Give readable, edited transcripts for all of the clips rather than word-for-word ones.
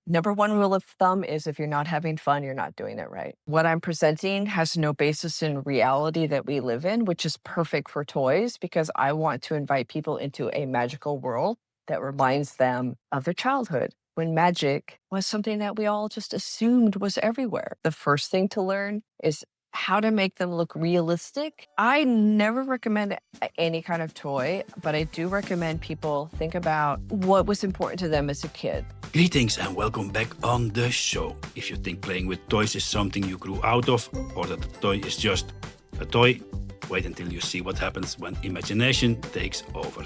Number one rule of thumb is if you're not having fun, you're not doing it right. What I'm presenting has no basis in reality that we live in, which is perfect for toys because I want to invite people into a magical world that reminds them of their childhood when magic was something that we all just assumed was everywhere. The first thing to learn is how to make them look realistic. I never recommend any kind of toy, but I do recommend people think about what was important to them as a kid. Greetings and welcome back on the show. If you think playing with toys is something you grew out of, or that the toy is just a toy, wait until you see what happens when imagination takes over.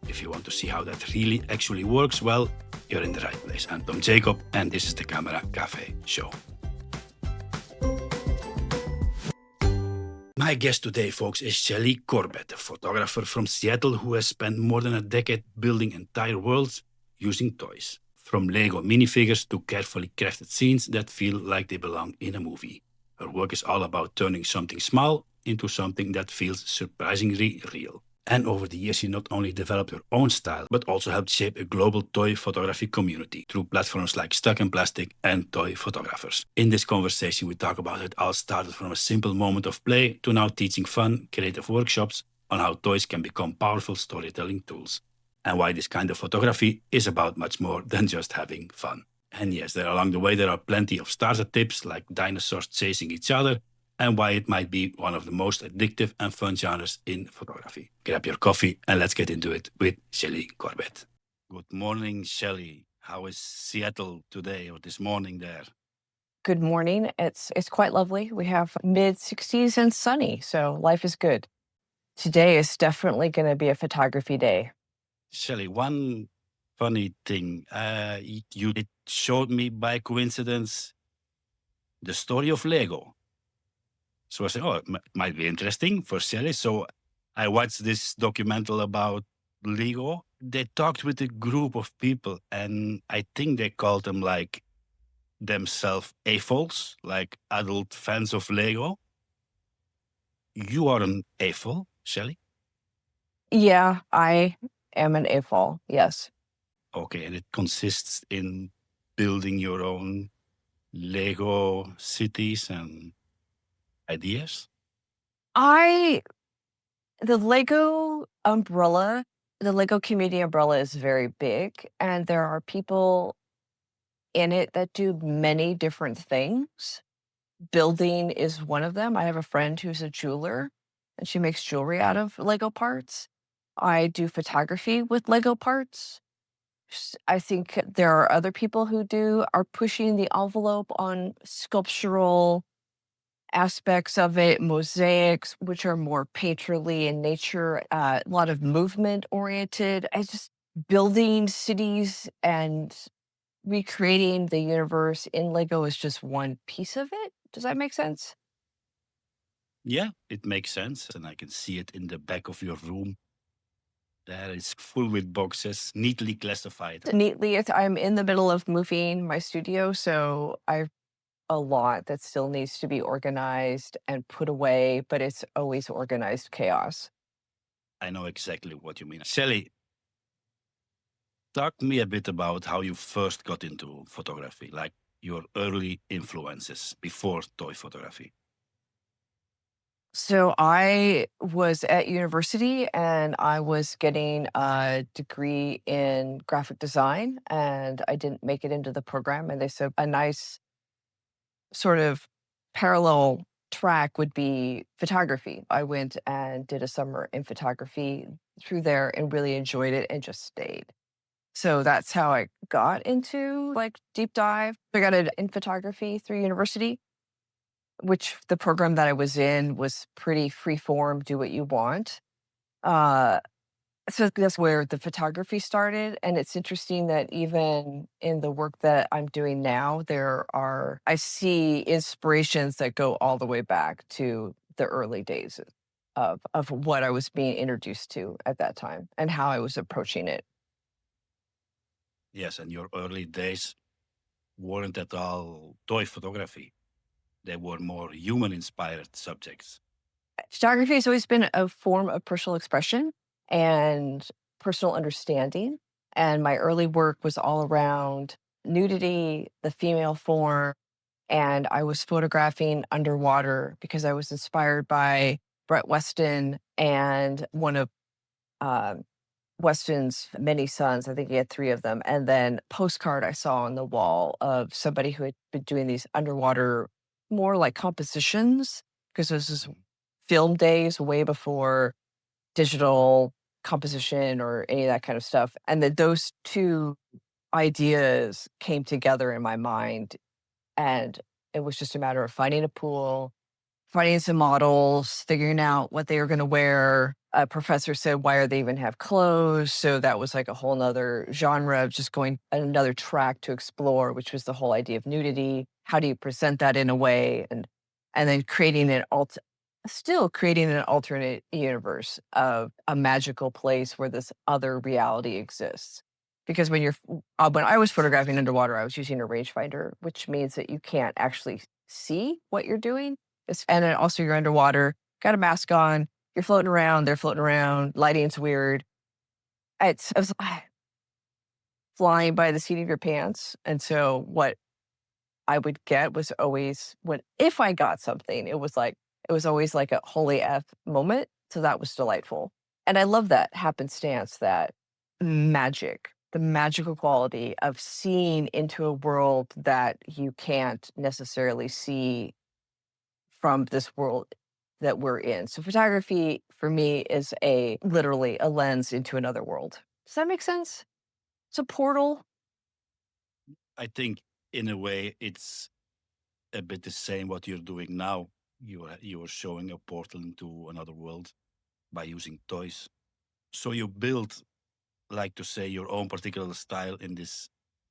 If you want to see how that really actually works, well, you're in the right place. I'm Tom Jacob and this is the Camera Cafe Show. My guest today, folks, is Shelly Corbett, a photographer from Seattle who has spent more than a decade building entire worlds using toys. From Lego minifigures to carefully crafted scenes that feel like they belong in a movie. Her work is all about turning something small into something that feels surprisingly real. And over the years, she not only developed her own style, but also helped shape a global toy photography community through platforms like Stuck in Plastic and Toy Photographers. In this conversation, we talk about how it all started from a simple moment of play to now teaching fun, creative workshops on how toys can become powerful storytelling tools. And why this kind of photography is about much more than just having fun. And yes, along the way, there are plenty of starter tips like dinosaurs chasing each other, and why it might be one of the most addictive and fun genres in photography. Grab your coffee and let's get into it with Shelly Corbett. Good morning, Shelly. How is Seattle today or this morning there? Good morning. It's quite lovely. We have mid-60s and sunny, so life is good. Today is definitely going to be a photography day. Shelly, one funny thing. You showed me by coincidence the story of Lego. So I said, oh, it might be interesting for Shelly. So I watched this documental about Lego. They talked with a group of people, and I think they called them like themselves AFOLs, like adult fans of Lego. You are an AFOL, Shelly? Yeah, I am an AFOL, yes. Okay, and it consists in building your own Lego cities and ideas? The Lego umbrella, the Lego community umbrella is very big, and there are people in it that do many different things. Building is one of them. I have a friend who's a jeweler, and she makes jewelry out of Lego parts. I do photography with Lego parts. I think there are other people who are pushing the envelope on sculptural aspects of it, mosaics, which are more painterly in nature, a lot of movement oriented. I just building cities and recreating the universe in Lego is just one piece of it. Does that make sense? Yeah, it makes sense. And I can see it in the back of your room. There is full with boxes, neatly classified. Neatly, I'm in the middle of moving my studio, so I've a lot that still needs to be organized and put away, but it's always organized chaos. I know exactly what you mean. Shelly, talk to me a bit about how you first got into photography, like your early influences before toy photography. So I was at university and I was getting a degree in graphic design and I didn't make it into the program. And they said a nice sort of parallel track would be photography. I went and did a summer in photography through there and really enjoyed it and just stayed. So that's how I got into like deep dive. I got it in photography through university, which the program that I was in was pretty free form, do what you want. Uh, so that's where the photography started. And it's interesting that even in the work that I'm doing now, I see inspirations that go all the way back to the early days of what I was being introduced to at that time and how I was approaching it. Yes, and your early days weren't at all toy photography. They were more human inspired subjects. Photography has always been a form of personal expression and personal understanding. And my early work was all around nudity, the female form, and I was photographing underwater because I was inspired by Brett Weston and one of um, Weston's many sons. I think he had 3 of them, and then postcard I saw on the wall of somebody who had been doing these underwater, more like compositions, because this is Mhm. film days way before digital composition or any of that kind of stuff, and then those 2 ideas came together in my mind, and it was just a matter of finding a pool, finding some models, figuring out what they were gonna wear. A professor said, "Why are they even have clothes?" So that was like a whole nother genre of just going another track to explore, which was the whole idea of nudity. How do you present that in a way? And then creating an still creating an alternate universe of a magical place where this other reality exists. Because when I was photographing underwater, I was using a rangefinder, which means that you can't actually see what you're doing. And then also you're underwater, got a mask on, you're floating around, they're floating around, lighting's weird. I was flying by the seat of your pants. And so what I would get was always when if I got something, it was always like a holy F moment. So that was delightful. And I love that happenstance, that magic, the magical quality of seeing into a world that you can't necessarily see from this world that we're in. So photography for me is a literally a lens into another world. Does that make sense? It's a portal. I think in a way it's a bit the same what you're doing now. You are showing a portal into another world by using toys. So you build, like to say, your own particular style in this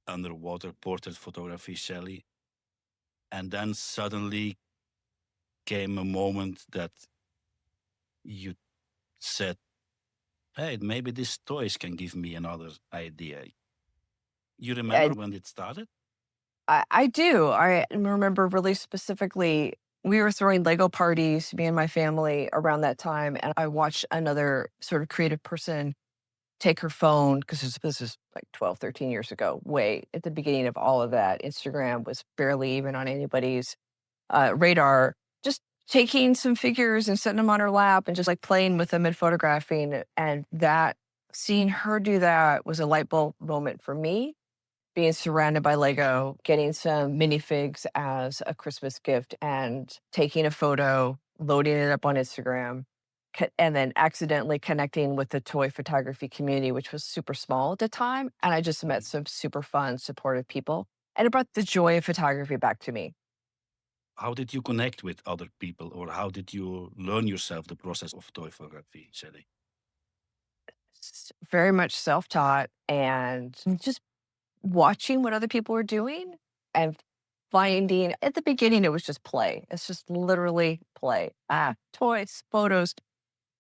underwater portrait photography, Shelley. And then suddenly came a moment that you said, "Hey, maybe these toys can give me another idea." You remember And when it started? I do. I remember really specifically we were throwing Lego parties, me and my family around that time, and I watched another sort of creative person take her phone because this is like 12, 13 years ago, way at the beginning of all of that. Instagram was barely even on anybody's radar, just taking some figures and setting them on her lap and just like playing with them and photographing. And that seeing her do that was a light bulb moment for me. Being surrounded by Lego, getting some minifigs as a Christmas gift, and taking a photo, loading it up on Instagram, and then accidentally connecting with the toy photography community, which was super small at the time. And I just met Mhm. some super fun, supportive people. And it brought the joy of photography back to me. How did you connect with other people, or how did you learn yourself the process of toy photography, Shelley? Very much self-taught and just watching what other people were doing and finding at the beginning, it was just play. It's just literally play. Toys, photos,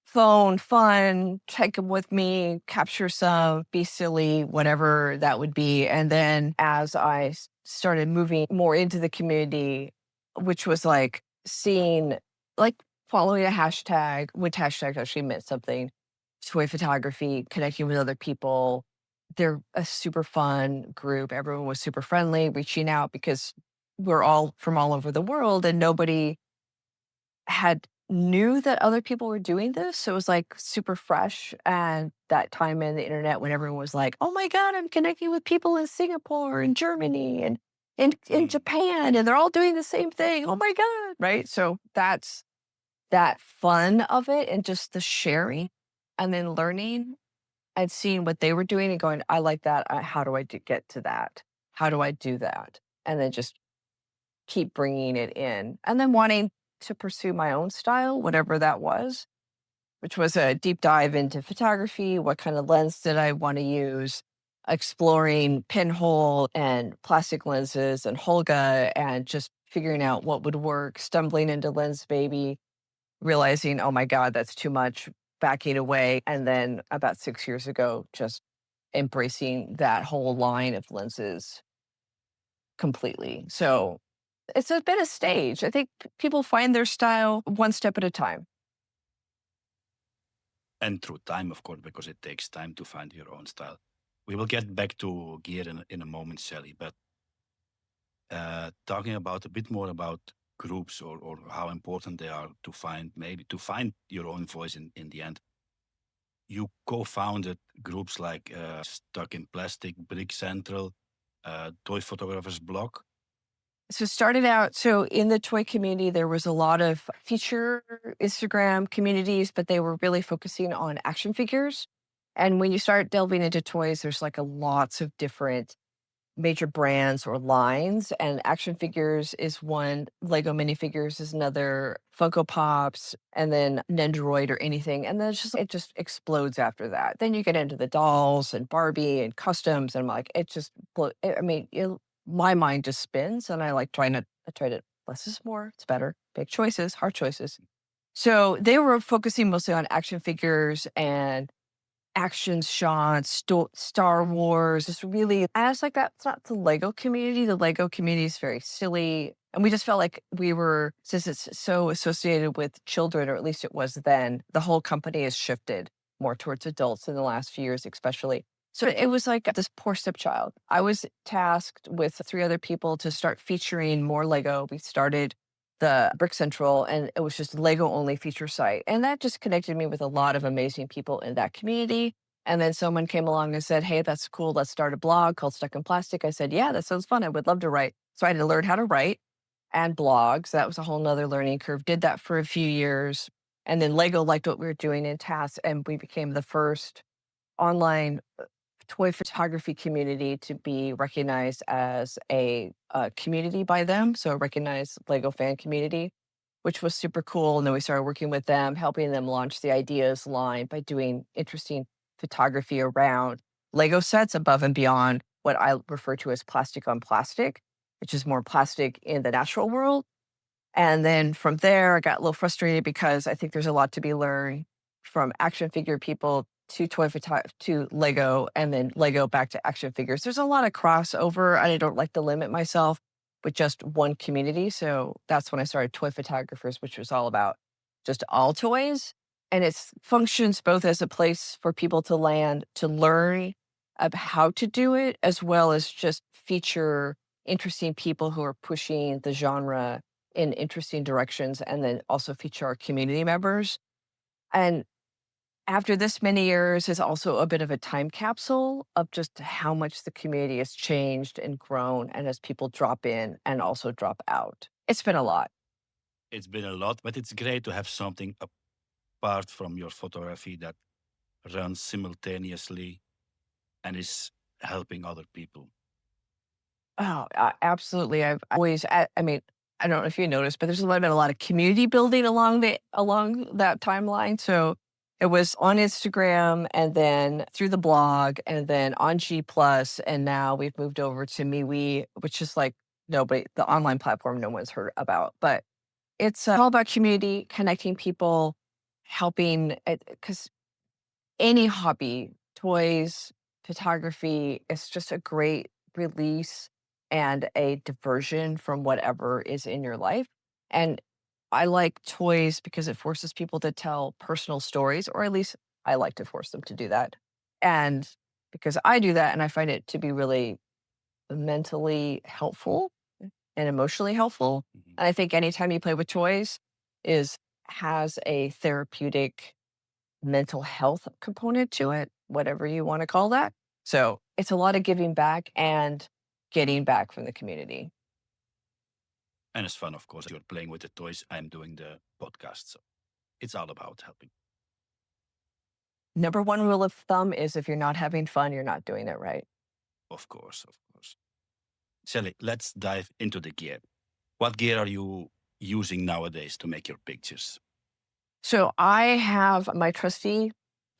phone, fun, take them with me, capture some, be silly, whatever that would be. And then as I started moving more into the community, which was like seeing, like following a hashtag, which hashtag actually meant something, toy photography, connecting with other people. They're a super fun group. Everyone was super friendly, reaching out because we're all from all over the world and nobody had knew that other people were doing this, so it was, like, super fresh, and that time in the internet when everyone was like, "Oh my god, I'm connecting with people in Singapore and Germany and in Mm. Japan, and they're all doing the same thing. Oh my god." Right? So that's that fun of it and just the sharing and then learning and seeing what they were doing and going, "I like that. How do I get to that? How do I do that?" And then just keep bringing it in, and then wanting to pursue my own style, whatever that was, which was a deep dive into photography. What kind of lens did I want to use? Exploring pinhole and plastic lenses and Holga and just figuring out what would work, stumbling into Lensbaby, realizing, oh my God, that's too much, backing away. And then about 6 years ago, just embracing that whole line of lenses completely. So it's a bit of stage. I think people find their style one step at a time. And through time, of course, because it takes time to find your own style. We will get back to gear in a moment, Shelley, but talking about a bit more about groups or how important they are to find, maybe to find your own voice in the end. You co-founded groups like Stuck in Plastic, Brick Central, Toy Photographers Blog. So started out, so in the toy community, there was a lot of feature Instagram communities, but they were really focusing on action figures. And when you start delving into toys, there's like a lots of different major brands or lines, and action figures is one, Lego minifigures is another, Funko Pops, and then Nendoroid or anything. And then it just explodes after that. Then you get into the dolls and Barbie and customs, and I'm like, it just, I mean, my mind just spins, and I try to less is more, it's better, big choices, hard choices. So they were focusing mostly on action figures and action shots, Star Wars, just really, I was like, that's not the Lego community. The Lego community is very silly. And we just felt like we were, since it's so associated with children, or at least it was then, the whole company has shifted more towards adults in the last few years, especially. So it was like this poor stepchild. I was tasked with 3 other people to start featuring more Lego. We started the Brick Central, and it was just Lego only feature site. And that just connected me with a lot of amazing people in that community. And then someone came along and said, hey, that's cool. Let's start a blog called Stuck in Plastic. I said, yeah, that sounds fun. I would love to write. So I had to learn how to write and blog. So that was a whole nother learning curve. Did that for a few years. And then Lego liked what we were doing in tasks, and we became the first online toy photography community to be recognized as a community by them. So a recognized Lego fan community, which was super cool. And then we started working with them, helping them launch the ideas line by doing interesting photography around Lego sets above and beyond what I refer to as plastic on plastic, which is more plastic in the natural world. And then from there, I got a little frustrated because I think there's a lot to be learned from action figure people to to Lego, and then Lego back to action figures. There's a lot of crossover, and I don't like to limit myself with just one community. So that's when I started Toy Photographers, which was all about just all toys. And it functions both as a place for people to land, to learn of how to do it, as well as just feature interesting people who are pushing the genre in interesting directions, and then also feature our community members. And after this many years is also a bit of a time capsule of just how much the community has changed and grown, and as people drop in and also drop out. It's been a lot. It's been a lot, but it's great to have something apart from your photography that runs simultaneously and is helping other people. Oh, absolutely. I've always, I mean, I don't know if you noticed, but there's been a lot of community building along that timeline. So it was on Instagram, and then through the blog, and then on G Plus, and now we've moved over to MeWe, which is like nobody, the online platform no one's heard about. But it's all about community, connecting people, helping, because any hobby, toys, photography, it's just a great release and a diversion from whatever is in your life. And I like toys because it forces people to tell personal stories, or at least I like to force them to do that. And because I do that, and I find it to be really mentally helpful and emotionally helpful. Mhm. And I think anytime you play with toys is has a therapeutic mental health component to it, whatever you want to call that. So it's a lot of giving back and getting back from the community. And it's fun, of course. You're playing with the toys. I'm doing the podcast. So it's all about helping. Number one rule of thumb is if you're not having fun, you're not doing it right. Of course, of course. Shelly, let's dive into the gear. What gear are you using nowadays to make your pictures? So I have my trusty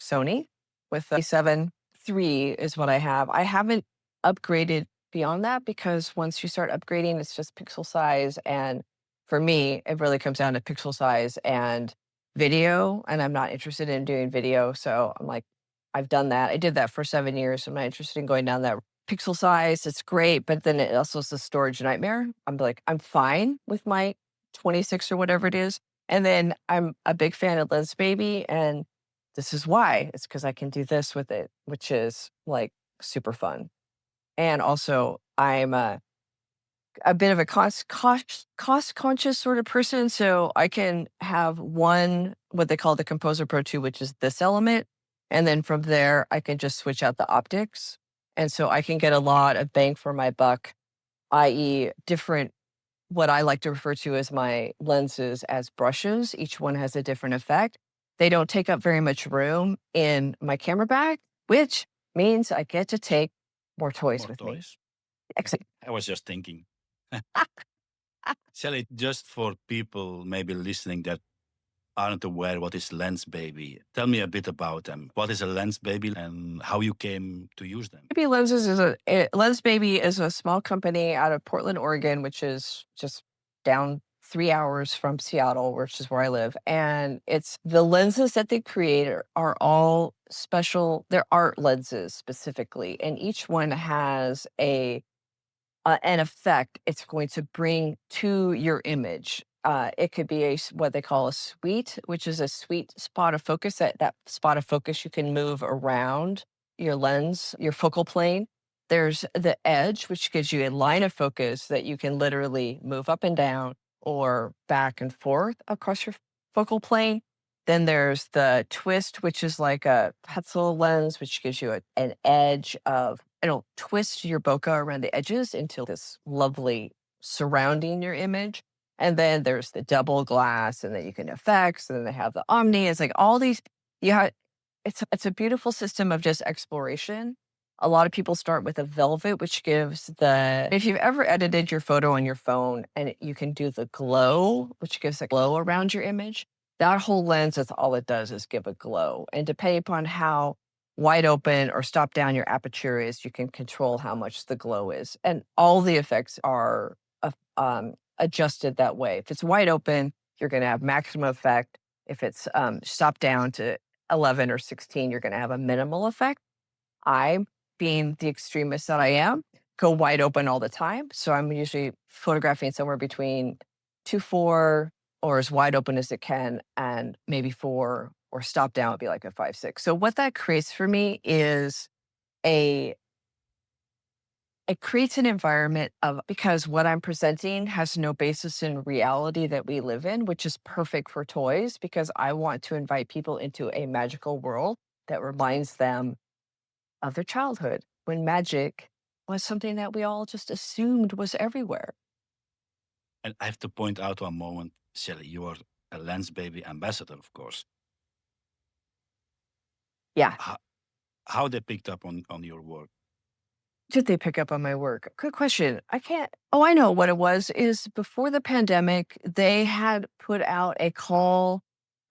Sony with the 7 III is what I have. I haven't upgraded beyond that because once you start upgrading, it's just pixel size. And for me, it really comes down to pixel size and video. And I'm not interested in doing video. So I'm like, I've done that. I did that for 7 years. I'm not interested in going down that pixel size. It's great. But then it also is a storage nightmare. I'm like, I'm fine with my 26 or whatever it is. And then I'm a big fan of Lensbaby, and this is why. It's because I can do this with it, which is like super fun. And also, I'm a bit of a cost conscious sort of person, so I can have one what they call the Composer Pro 2, which is this element, and then from there, I can just switch out the optics, and so I can get a lot of bang for my buck, i.e., different what I like to refer to as my lenses as brushes. Each one has a different effect. They don't take up very much room in my camera bag, which means I get to take more toys More with me. toys. Excellent. I was just thinking. Shelly, just for people maybe listening that aren't aware what is Lensbaby, tell me a bit about them. What is a Lensbaby and how you came to use them? Baby Lenses is Lens Baby is a small company out of Portland, Oregon, which is just down 3 hours from Seattle, which is where I live. And it's the lenses that they create are all special. They're art lenses specifically, and each one has an effect it's going to bring to your image. It could be what they call a sweet, which is a sweet spot of focus. That spot of focus you can move around your lens, your focal plane. There's the edge, which gives you a line of focus that you can literally move up and down or back and forth across your focal plane. Then there's the twist, which is like a pencil lens, which gives you an edge of it'll twist your bokeh around the edges into this lovely surrounding your image. And then there's the double glass, and then you can effects, and then they have the Omni. It's like all these you have it's a beautiful system of just exploration. A lot of people start with a velvet, which gives the if you've ever edited your photo on your phone and you can do the glow, which gives a glow around your image, that whole lens, that's all it does is give a glow. And depending upon how wide open or stop down your aperture is, you can control how much the glow is. And all the effects are adjusted that way. If it's wide open, you're going to have maximum effect. If it's stopped down to 11 or 16, you're going to have a minimal effect. I, being the extremist that I am, go wide open all the time. So I'm usually photographing somewhere between 2.4 or as wide open as it can, and maybe 4 or stop down would be like a 5.6. So what that creates for me is a it creates an environment of because what I'm presenting has no basis in reality that we live in, which is perfect for toys because I want to invite people into a magical world that reminds them of their childhood when magic was something that we all just assumed was everywhere. And I have to point out one moment, Shelly, you are a Lensbaby ambassador, of course. Yeah. How, how they picked up on your work? Did they pick up on my work? Good question. I can't oh, I know what it was, is before the pandemic, they had put out a call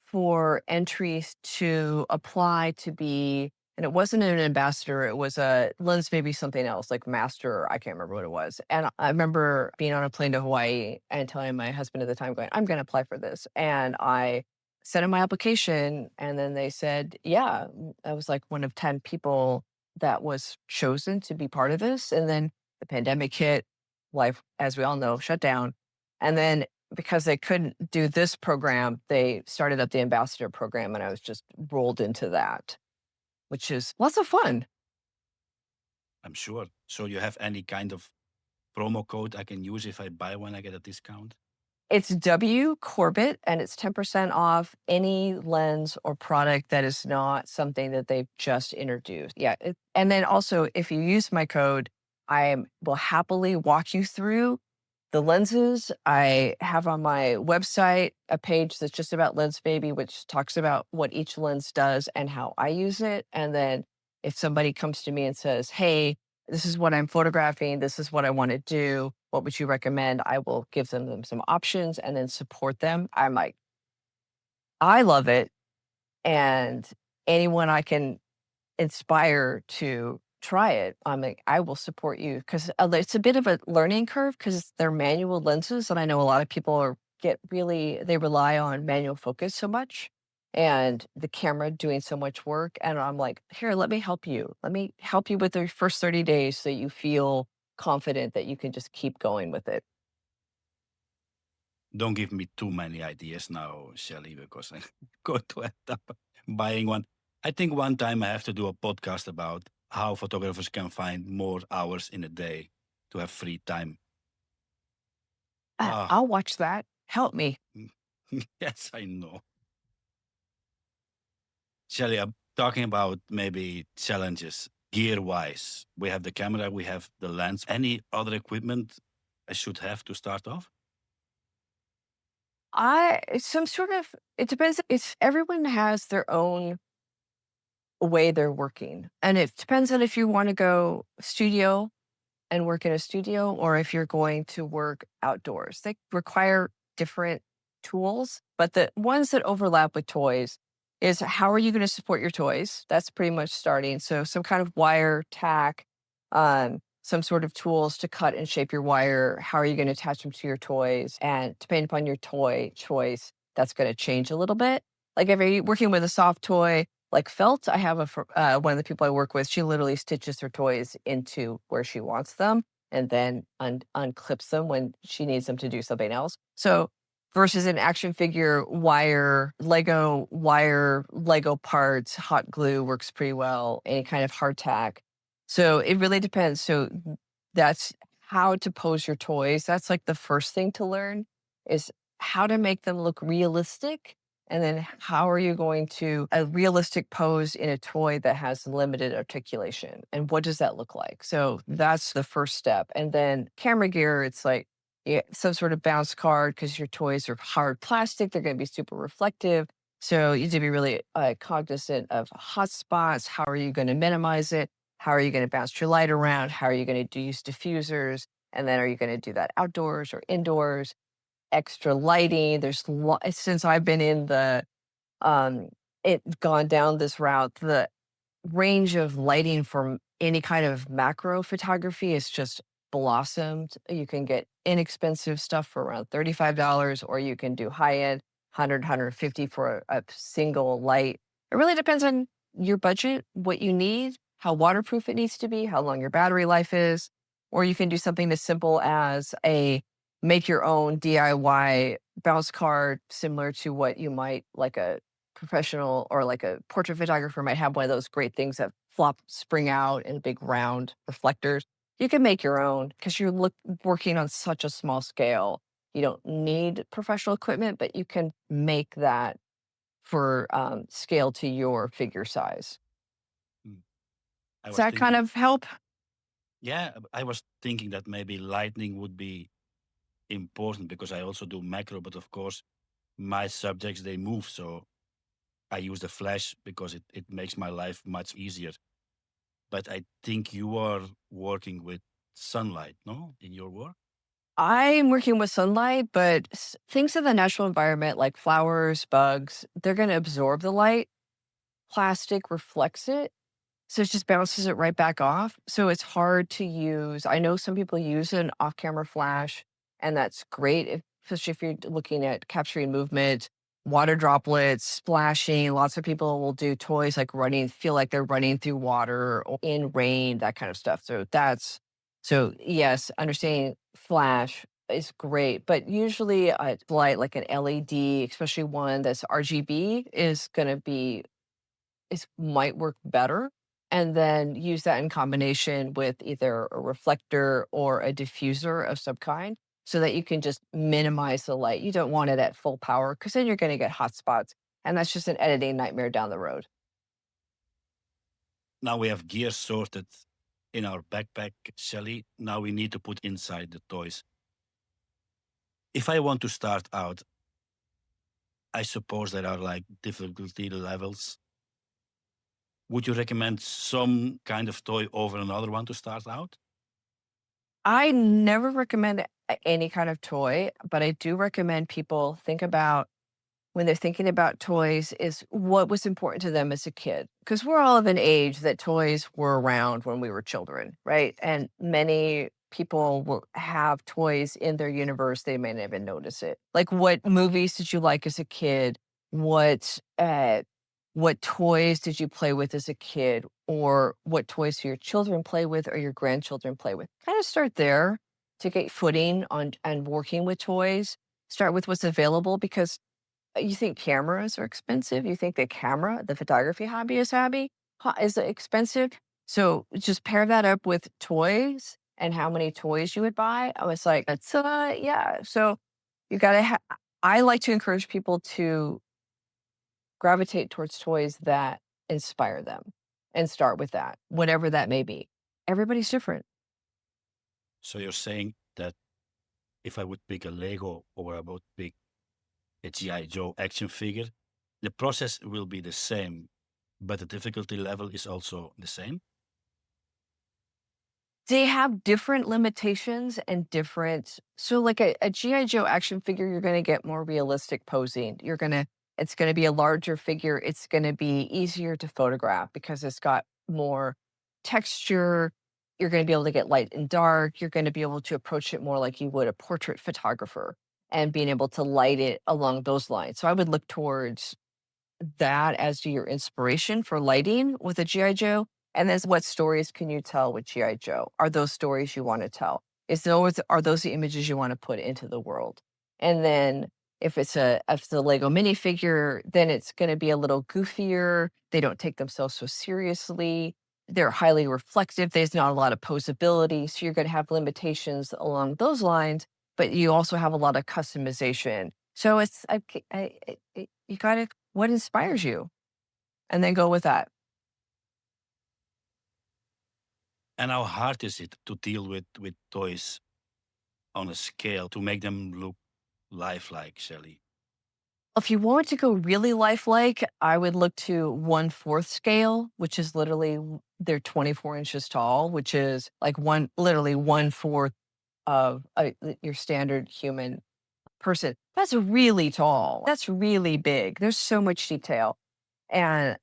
for entries to apply to be and it wasn't an ambassador, it was a lens maybe something else, like master, I can't remember what it was. And I remember being on a plane to Hawaii and telling my husband at the time going, "I'm gonna apply for this." And I sent in my application, and then they said, "Yeah." I was like one of 10 people that was chosen to be part of this, and then the pandemic hit, life, as we all know, shut down, and then because they couldn't do this program, they started up the ambassador program, and I was just rolled into that, which is lots of fun. I'm sure. So you have any kind of promo code I can use if I buy one, I get a discount? It's W Corbett, and it's 10% off any lens or product that is not something that they've just introduced. Yeah, and then also, if you use my code, I will happily walk you through the lenses. I have on my website a page that's just about Lens Baby, which talks about what each lens does and how I use it. And then if somebody comes to me and says, "Hey, this is what I'm photographing, this is what I want to do, what would you recommend?" I will give them some options and then support them. I'm like, I love it. And anyone I can inspire to try it, I'm like, I will support you because it's a bit of a learning curve because they're manual lenses, and I know a lot of people get really they rely on manual focus so much and the camera doing so much work, and I'm like, here, let me help you. Let me help you with the first 30 days so you feel confident that you can just keep going with it. Don't give me too many ideas now, Shelly, because I'm going to end up buying one. I think one time I have to do a podcast about how photographers can find more hours in a day to have free time. Ah, I'll watch that. Help me. yes, I know. Shelly, I'm talking about maybe challenges gear wise. We have the camera, we have the lens. Any other equipment I should have to start off? Some sort of, it depends. It's everyone has their own way they're working. And it depends on if you want to go studio and work in a studio or if you're going to work outdoors. They require different tools, but the ones that overlap with toys is how are you going to support your toys? That's pretty much starting. So some kind of wire tack, some sort of tools to cut and shape your wire. How are you going to attach them to your toys? And depending upon your toy choice, that's going to change a little bit. Like if you're working with a soft toy, like felt, I have one of the people I work with, she literally stitches her toys into where she wants them and then unclips them when she needs them to do something else. So versus an action figure wire, Lego parts, hot glue works pretty well, any kind of hardtack. So it really depends. So that's how to pose your toys. That's like the first thing to learn is how to make them look realistic, and then how are you going to a realistic pose in a toy that has limited articulation? And what does that look like? So that's the first step. And then camera gear, it's like some sort of bounce card because your toys are hard plastic. They're going to be super reflective. So you need to be really cognizant of hot spots. How are you going to minimize it? How are you going to bounce your light around? How are you going to use diffusers? And then are you going to do that outdoors or indoors? Extra lighting. Since I've been in um, gone down this route, the range of lighting from any kind of macro photography is just blossomed. You can get inexpensive stuff for around $35, or you can do high end 100, for a single light. It really depends on your budget, what you need, how waterproof it needs to be, how long your battery life is. Or you can do something as simple as a make your own DIY bounce card, similar to what you might like a professional or like a portrait photographer might have one of those great things that flop spring out in big round reflectors. You can make your own because working on such a small scale. You don't need professional equipment, but you can make that for scale to your figure size. Mm. I Does was that kind thinking, of help? yeah, I was thinking that maybe lightning would be important because I also do macro, but of course, my subjects they move. So I use the flash because it makes my life much easier. But I think you are working with sunlight, no, in your work? I'm working with sunlight, but things in the natural environment like flowers, bugs, they're going to absorb the light. Plastic reflects it. So it just bounces it right back off. So it's hard to use. I know some people use an off-camera flash, and that's great, especially if you're looking at capturing movement, water droplets, splashing. Lots of people will do toys like feel like they're running through water or in rain, that kind of stuff. So yes, understanding flash is great, but usually a light like an LED, especially one that's RGB, might work better, and then use that in combination with either a reflector or a diffuser of some kind so that you can just minimize the light. You don't want it at full power because then you're going to get hot spots, and that's just an editing nightmare down the road. Now we have gear sorted in our backpack, Shelly. Now we need to put inside the toys. If I want to start out, I suppose there are like difficulty levels. Would you recommend some kind of toy over another one to start out? I never recommend any kind of toy, but I do recommend people think about when they're thinking about toys is what was important to them as a kid. Because we're all of an age that toys were around when we were children, right? And many people will have toys in their universe. They may not even notice it. Like, what movies did you like as a kid? What what toys did you play with as a kid? Or what toys do your children play with or your grandchildren play with? Kind of start there to get footing on and working with toys. Start with what's available because you think cameras are expensive? You think the photography hobby is expensive? So just pair that up with toys and how many toys you would buy, I was like, "It's, yeah." So you gotta I like to encourage people to gravitate towards toys that inspire them and start with that, whatever that may be. Everybody's different. So you're saying that if I would pick a Lego or I would pick a G.I. Joe action figure, the process will be the same, but the difficulty level is also the same? They have different limitations and different so like a G.I. Joe action figure, you're gonna get more realistic posing. It's gonna be a larger figure. It's gonna be easier to photograph because it's got more texture. You're gonna be able to get light and dark. You're gonna be able to approach it more like you would a portrait photographer and being able to light it along those lines. So I would look towards that as your inspiration for lighting with a GI Joe? And then what stories can you tell with GI Joe? Are those stories you want to tell? Are those the images you want to put into the world? And then if it's a Lego minifigure, then it's going to be a little goofier. They don't take themselves so seriously. They're highly reflective. There's not a lot of posability. So you're going to have limitations along those lines, but you also have a lot of customization. So you gotta what inspires you? And then go with that. And how hard is it to deal with toys on a scale to make them look lifelike, Shelly? If you want to go really lifelike, I would look to 1/4 scale, which is literally they're 24 inches tall, which is like literally 1/4 of your standard human person. That's really tall. That's really big. There's so much detail. And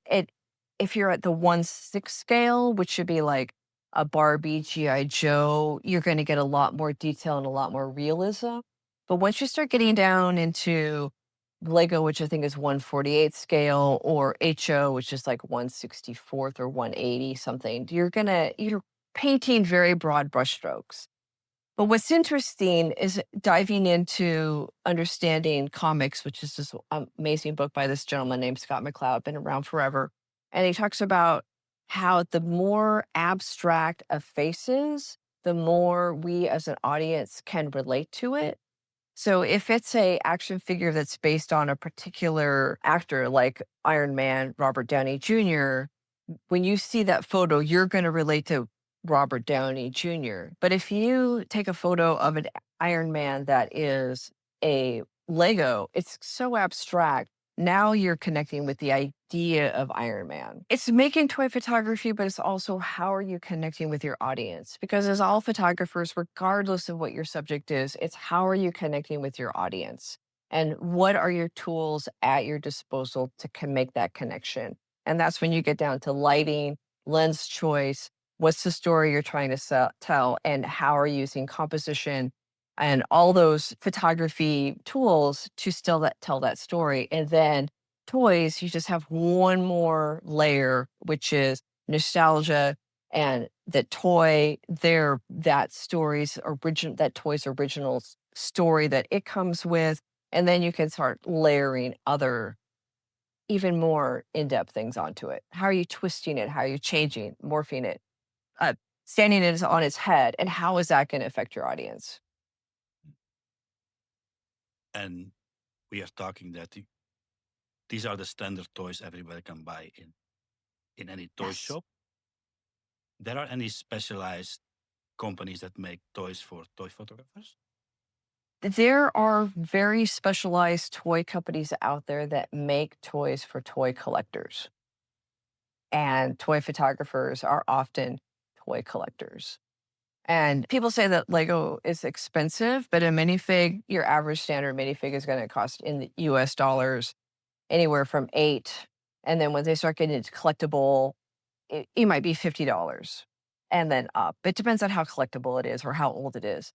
if you're at the 1/6 scale, which should be like a Barbie, GI Joe, you're gonna get a lot more detail and a lot more realism. But once you start getting down into Lego, which I think is 1/48 scale, or HO, which is like 1/64 or 180 something, you're painting very broad brushstrokes. But what's interesting is diving into understanding comics, which is this amazing book by this gentleman named Scott McCloud, been around forever. And he talks about how the more abstract a face is, the more we as an audience can relate to it. So if it's a action figure that's based on a particular actor like Iron Man, Robert Downey Jr., when you see that photo, you're gonna relate to Robert Downey Jr. But if you take a photo of an Iron Man that is a Lego, it's so abstract. Now you're connecting with the idea of Iron Man. It's making toy photography, but it's also how are you connecting with your audience? Because as all photographers, regardless of what your subject is, it's how are you connecting with your audience? And what are your tools at your disposal to make that connection? And that's when you get down to lighting, lens choice, what's the story you're trying to tell, and how are you using composition and all those photography tools to still tell that story. And then toys, you just have one more layer, which is nostalgia and the toy, that toy's original story that it comes with. And then you can start layering other even more in-depth things onto it. How are you twisting it? How are you changing, morphing it, uh, standing it on its head, and how is that gonna affect your audience? And we are talking that these are the standard toys everybody can buy in any toy Yes. shop. There are any specialized companies that make toys for toy photographers? There are very specialized toy companies out there that make toys for toy collectors, and toy photographers are often toy collectors. And people say that Lego is expensive, but a minifig, your average standard minifig is gonna cost in the US dollars anywhere from 8, and then when they start getting into collectible, it might be $50 and then up. It depends on how collectible it is or how old it is.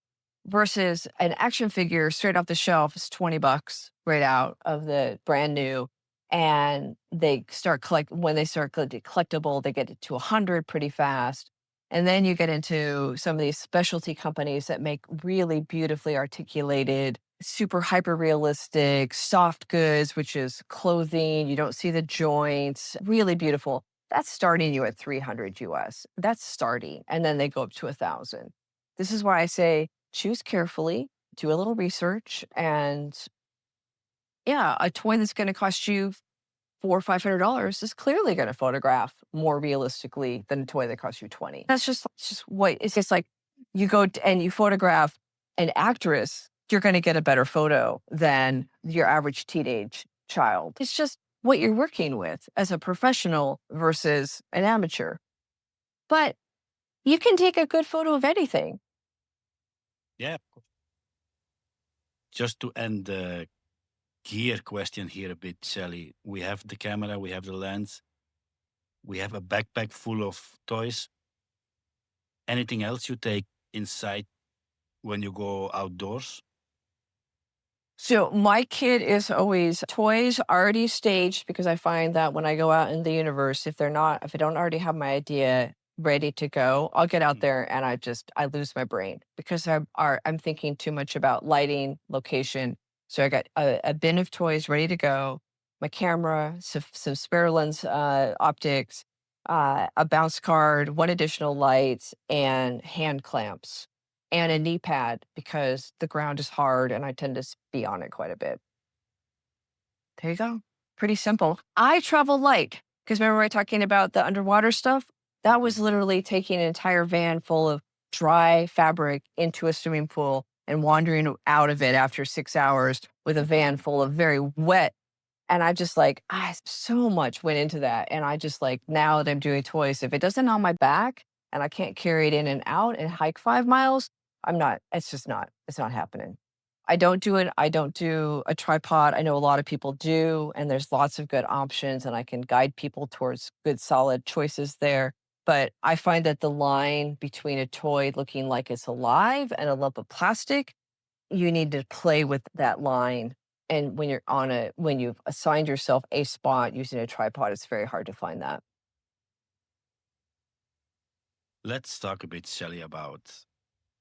Versus an action figure straight off the shelf is 20 bucks right out of the brand new. And when they start collecting collectible, they get it to 100 pretty fast. And then you get into some of these specialty companies that make really beautifully articulated, super hyper realistic soft goods, which is clothing. You don't see the joints, really beautiful. That's starting you at 300 US. That's starting, and then they go up to 1,000. This is why I say choose carefully, do a little research, and yeah, a toy that's going to cost you $400 or $500 is clearly going to photograph more realistically than a toy that costs you 20. That's just it's just what it's just like you and you photograph an actress, you're going to get a better photo than your average teenage child. It's just what you're working with as a professional versus an amateur. But you can take a good photo of anything. Yeah. Just to end the gear question here a bit, Shelly. We have the camera, we have the lens, we have a backpack full of toys. Anything else you take inside when you go outdoors? So my kid is always toys already staged because I find that when I go out in the universe, if I don't already have my idea ready to go, I'll get out Mm. there and I lose my brain because I'm thinking too much about lighting, location. So I got a bin of toys ready to go, my camera, some spare lens optics, a bounce card, one additional light, and hand clamps and a knee pad because the ground is hard and I tend to be on it quite a bit. There you go. Pretty simple. I travel light because remember I talking about the underwater stuff? That Mhm. was literally taking an entire van full of dry fabric into a swimming pool and wandering out of it after 6 hours with a van full of very wet. And I just like, so much went into that. And I just like, now that I'm doing toys, if it doesn't on my back and I can't carry it in and out and hike 5 miles, it's not happening. I don't do a tripod. I know a lot of people do, and there's lots of good options, and I can guide people towards good, solid choices there. But I find that the line between a toy looking like it's alive and a lump of plastic, you need to play with that line. And when you've assigned yourself a spot using a tripod, it's very hard to find that. Let's talk a bit, Shelly, about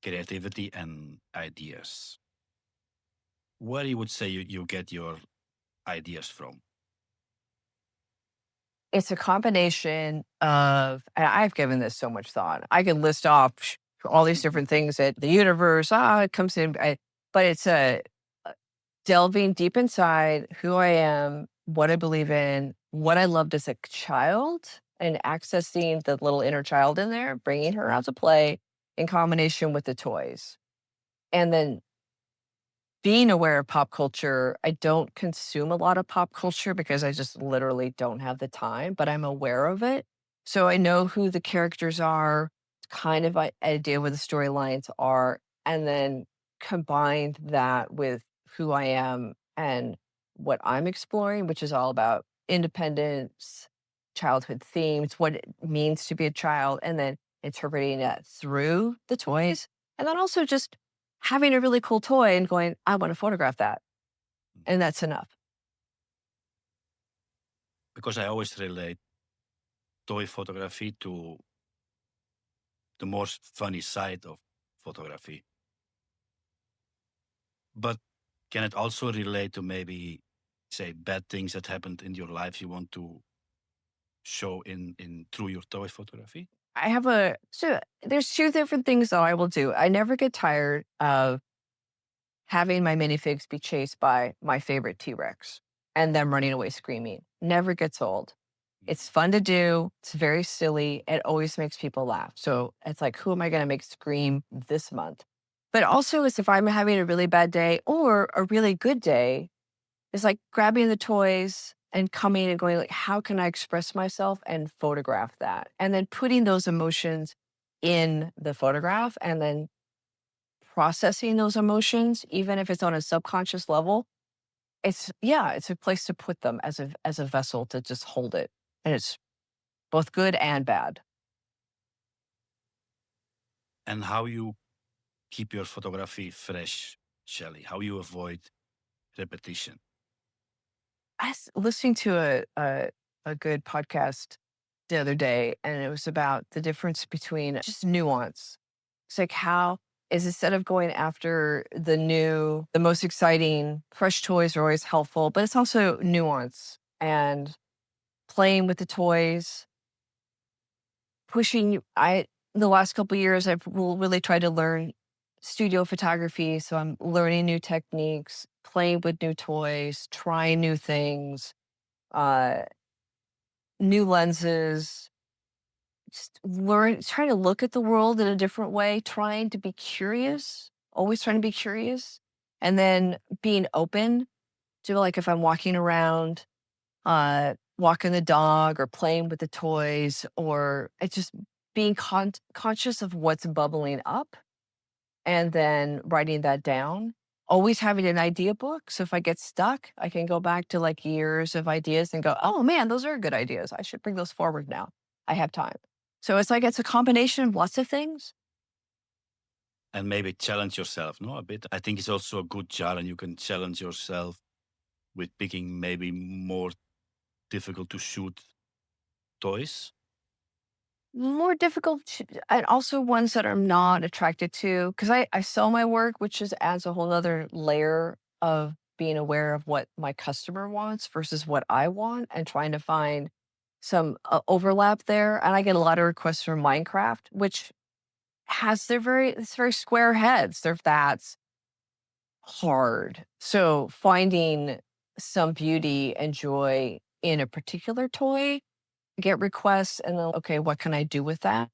creativity and ideas. Where you would say you get your ideas from? It's a combination of and I've given this so much thought. I can list off all these different things that the universe, it comes in, but it's a delving deep inside who I am, what I believe in, what I loved as a child, and accessing the little inner child in there, bringing her out to play in combination with the toys. And then being aware of pop culture, I don't consume a lot of pop culture because I just literally don't have the time, but I'm aware of it. So I know who the characters are, kind of idea what the storylines are, and then combine that with who I am and what I'm exploring, which is all about independence, childhood themes, what it means to be a child, and then interpreting that through the toys. And then also just having a really cool toy and going, "I wanna photograph that," and that's enough. Because I always relate toy photography to the more funny side of photography. But can it also relate to maybe, say, bad things that happened in your life you want to show in through your toy photography? I have a so there's 2 different things though I will do. I never get tired of having my minifigs be chased by my favorite T-Rex and them running away screaming. Never gets old. It's fun to do. It's very silly. It always makes people laugh. So it's like, who am I going to make scream this month? But also, is if I'm having a really bad day or a really good day, it's like grabbing the toys and coming and going, like, how can I express myself and photograph that? And then putting those emotions in the photograph and then processing those emotions, even if it's on a subconscious level, it's a place to put them as a vessel to just hold it. And it's both good and bad. And how you keep your photography fresh, Shelley? How you avoid repetition? I was listening to a good podcast the other day, and it was about the difference between just nuance. It's like how is instead of going after the most exciting, fresh toys are always helpful, but it's also nuance and playing with the toys, pushing. I the last couple years, I've really tried to learn studio photography. So I'm learning new techniques, playing with new toys, trying new things, uh, new lenses, just trying to look at the world in a different way, trying to be curious, always trying to be curious, and then being open to, like, if I'm walking around, walking the dog or playing with the toys, or it's just being conscious of what's bubbling up and then writing that down. Always having an idea book. So if I get stuck, I can go back to like years of ideas and go, oh man, those are good ideas. I should bring those forward now. I have time. So it's like it's a combination of lots of things. And maybe challenge yourself, no, a bit. I think it's also a good challenge. You can challenge yourself with picking maybe more difficult to shoot toys. More difficult and also ones that I'm not attracted to because I sell my work, which just adds a whole other layer of being aware of what my customer wants versus what I want and trying to find some overlap there. And I get a lot of requests for Minecraft, which has it's very square heads. That's hard. So finding some beauty and joy in a particular toy, get requests, and then, okay, what can I do with that?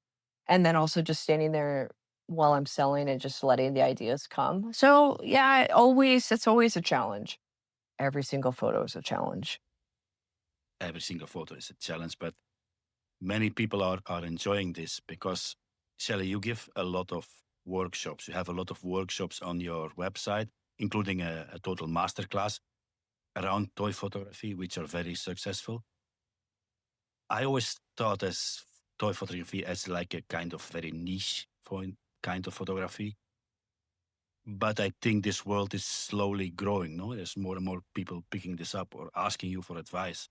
And then also just standing there while I'm selling and just letting the ideas come. So yeah, it's always a challenge. Every single photo is a challenge. Every single photo is a challenge, but many people are enjoying this because, Shelly, you give a lot of workshops. You have a lot of workshops on your website, including a total masterclass around toy photography, which are very successful. I always thought as toy photography as like a kind of very niche kind of photography. But I think this world is slowly growing, no? There's more and more people picking this up or asking you for advice.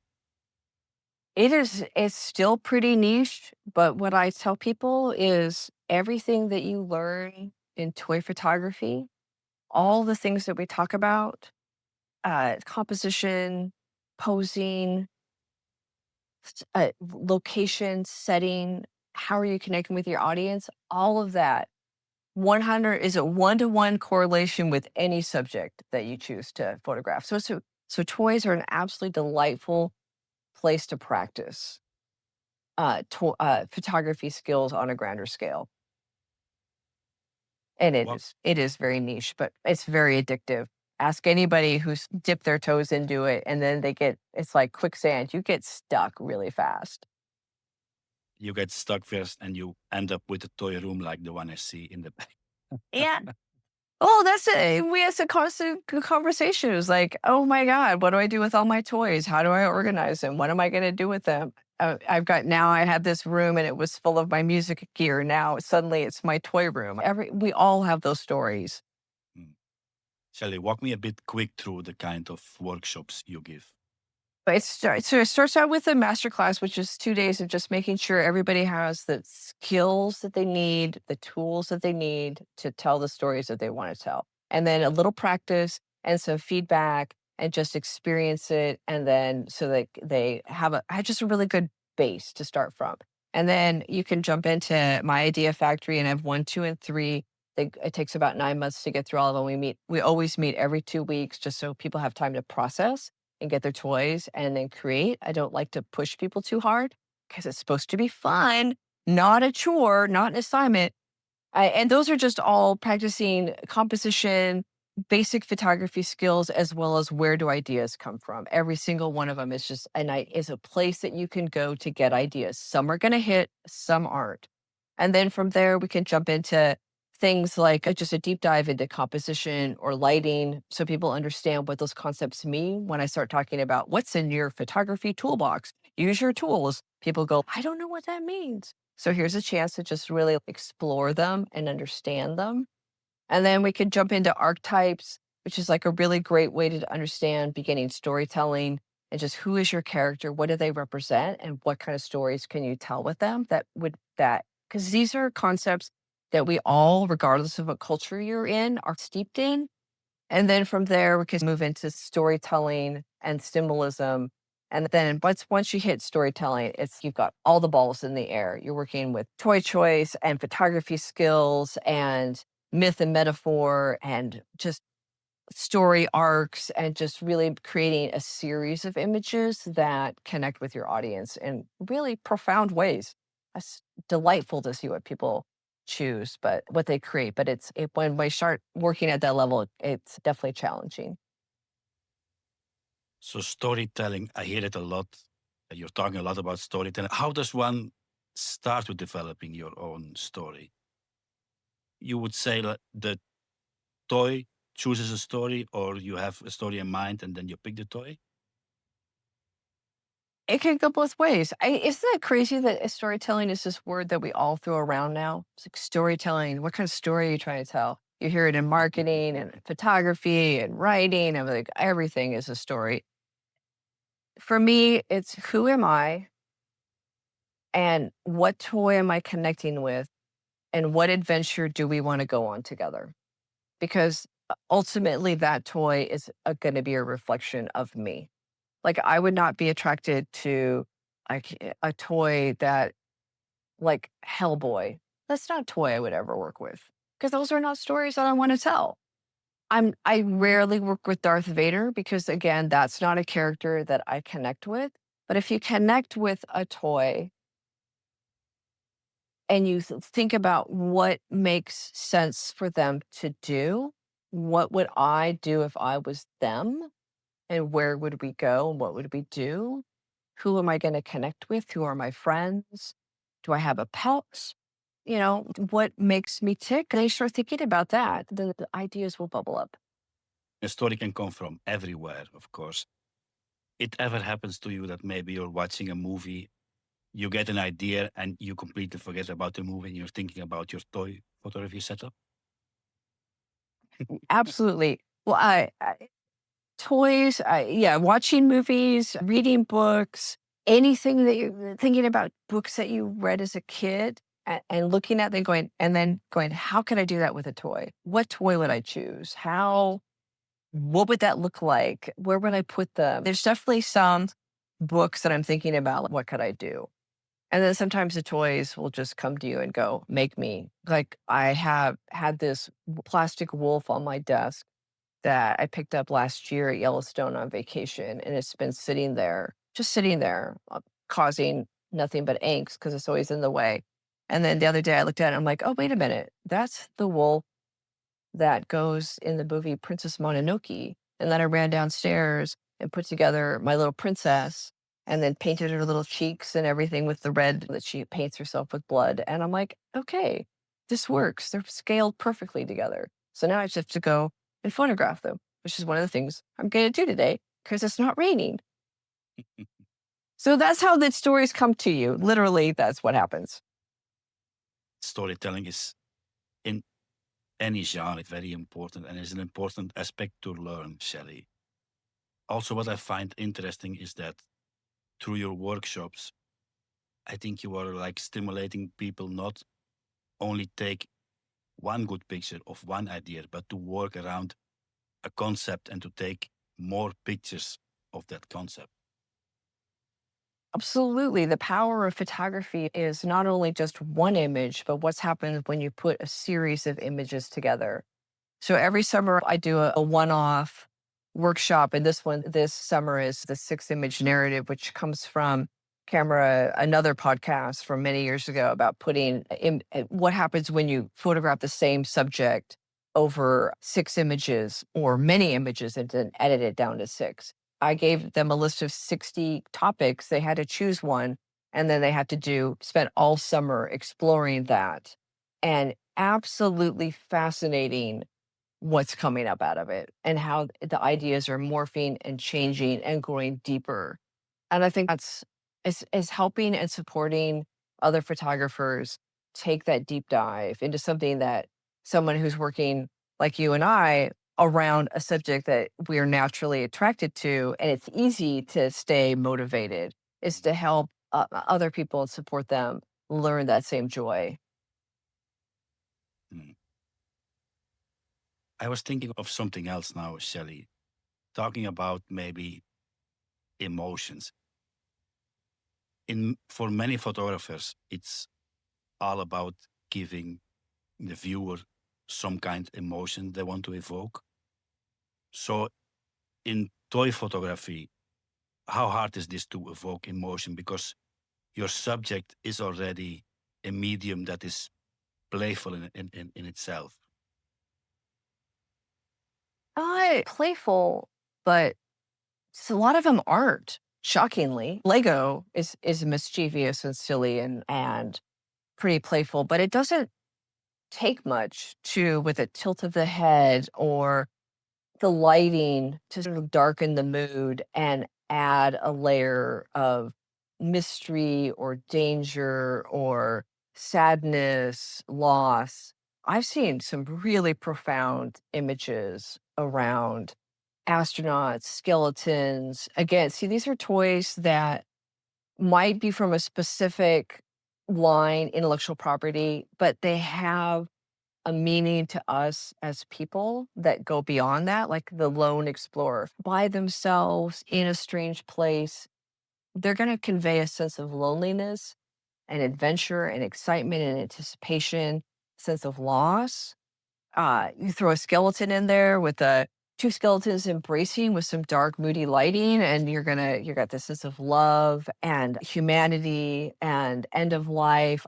It's still pretty niche, but what I tell people is everything that you learn in toy photography, all the things that we talk about, composition, posing, location, setting, how are you connecting with your audience? All of that 100 is a one-to-one correlation with any subject that you choose to photograph. So toys are an absolutely delightful place to practice photography skills on a grander scale. And What it is very niche, but it's very addictive. Ask anybody who's dipped their toes into it, and then it's like quicksand. You get stuck really fast. you get stuck first and you end up with a toy room like the one I see in the back. Yeah. Oh, that's it. We had a constant conversation. It was like, oh my God, what do I do with all my toys? How do I organize them? What am I going to do with them? Now I had this room and it was full of my music gear. Now suddenly it's my toy room. We all have those stories. Mm. Shelley, walk me a bit quick through the kind of workshops you give. But it starts out with a master class, which is 2 days of just making sure everybody has the skills that they need, the tools that they need to tell the stories that they want to tell. And then a little practice and some feedback and just experience it. And then so that they have just a really good base to start from. And then you can jump into my idea factory and have 1, 2, and 3. It takes about 9 months to get through all of them. We always meet every 2 weeks just so people have time to process and get their toys and then create. I don't like to push people too hard because it's supposed to be fun, not a chore, not an assignment. And those are just all practicing composition, basic photography skills, as well as where do ideas come from. Every single one of them is just is a place that you can go to get ideas. Some are going to hit, some aren't. And then from there, we can jump into things like just a deep dive into composition or lighting so people understand what those concepts mean. When I start talking about what's in your photography toolbox, use your tools, people go, I don't know what that means. So here's a chance to just really explore them and understand them. And then we could jump into archetypes, which is like a really great way to understand beginning storytelling and just who is your character, what do they represent, and what kind of stories can you tell with them because these are concepts that we all, regardless of what culture you're in, are steeped in. And then from there, we can move into storytelling and symbolism And then once you hit storytelling, it's you've got all the balls in the air. You're working with toy choice and photography skills and myth and metaphor and just story arcs and just really creating a series of images that connect with your audience in really profound ways. It's delightful to see what people choose, but what they create. But when we start working at that level, it's definitely challenging. So storytelling, I hear it a lot. You're talking a lot about storytelling. How does one start with developing your own story? You would say that the toy chooses a story, or you have a story in mind and then you pick the toy? It can go both ways. Isn't that crazy that storytelling is this word that we all throw around now? It's like storytelling. What kind of story are you trying to tell? You hear it in marketing and photography and writing. And like everything is a story. For me, it's who am I and what toy am I connecting with and what adventure do we want to go on together? Because ultimately, that toy is going to be a reflection of me. Like, I would not be attracted to a toy that, like Hellboy. That's not a toy I would ever work with because those are not stories that I want to tell. I rarely work with Darth Vader because again, that's not a character that I connect with. But if you connect with a toy and you think about what makes sense for them to do, what would I do if I was them? And where would we go and what would we do? Who am I going to connect with? Who are my friends? Do I have a pet? What makes me tick? And I start thinking about that. Then the ideas will bubble up. A story can come from everywhere, of course. It ever happens to you that maybe you're watching a movie, you get an idea, and you completely forget about the movie and you're thinking about your toy photography setup? Absolutely. Well, toys, yeah, watching movies, reading books, anything that you're thinking about books that you read as a kid and looking at them going, and then going, how could I do that with a toy? What toy would I choose? What would that look like? Where would I put them? There's definitely some books that I'm thinking about, like, what could I do? And then sometimes the toys will just come to you and go, make me. Like I have had this plastic wolf on my desk that I picked up last year at Yellowstone on vacation, and it's been sitting there, just sitting there, causing nothing but angst because it's always in the way. And then the other day I looked at it, and I'm like, oh, wait a minute. That's the wolf that goes in the movie Princess Mononoke. And then I ran downstairs and put together my little princess and then painted her little cheeks and everything with the red that she paints herself with blood. And I'm like, okay, this works. They're scaled perfectly together. So now I just have to go and photograph them, which is one of the things I'm going to do today because it's not raining. So that's how the stories come to you. Literally, that's what happens. Storytelling is in any genre very important and is an important aspect to learn, Shelley. Also, what I find interesting is that through your workshops, I think you are like stimulating people not only take one good picture of one idea, but to work around a concept and to take more pictures of that concept. Absolutely. The power of photography is not only just one image, but what's happened when you put a series of images together. So every summer I do a one-off workshop, and this summer is the 6 image narrative, which comes from another podcast from many years ago about putting what happens when you photograph the same subject over 6 images or many images and then edit it down to six. I gave them a list of 60 topics. They had to choose one, and then they had to spend all summer exploring that. And absolutely fascinating what's coming up out of it and how the ideas are morphing and changing and going deeper. And I think that's is helping and supporting other photographers take that deep dive into something that someone who's working like you and I around a subject that we're naturally attracted to and it's easy to stay motivated is to help other people and support them learn that same joy. Mm. I was thinking of something else now, Shelley, talking about maybe emotions. In for many photographers, it's all about giving the viewer some kind of emotion they want to evoke. So in toy photography, how hard is this to evoke emotion? Because your subject is already a medium that is playful in itself. Playful, but a lot of them aren't, shockingly. Lego is mischievous and silly and pretty playful, but it doesn't take much to with a tilt of the head or the lighting to sort of darken the mood and add a layer of mystery or danger or sadness, loss. I've seen some really profound images around astronauts, skeletons. Again, see, these are toys that might be from a specific line, intellectual property, but they have a meaning to us as people that go beyond that, like the lone explorer by themselves in a strange place. They're going to convey a sense of loneliness and adventure and excitement and anticipation, sense of loss. You throw a skeleton in there with the two skeletons embracing with some dark, moody lighting, and you got this sense of love and humanity and end of life.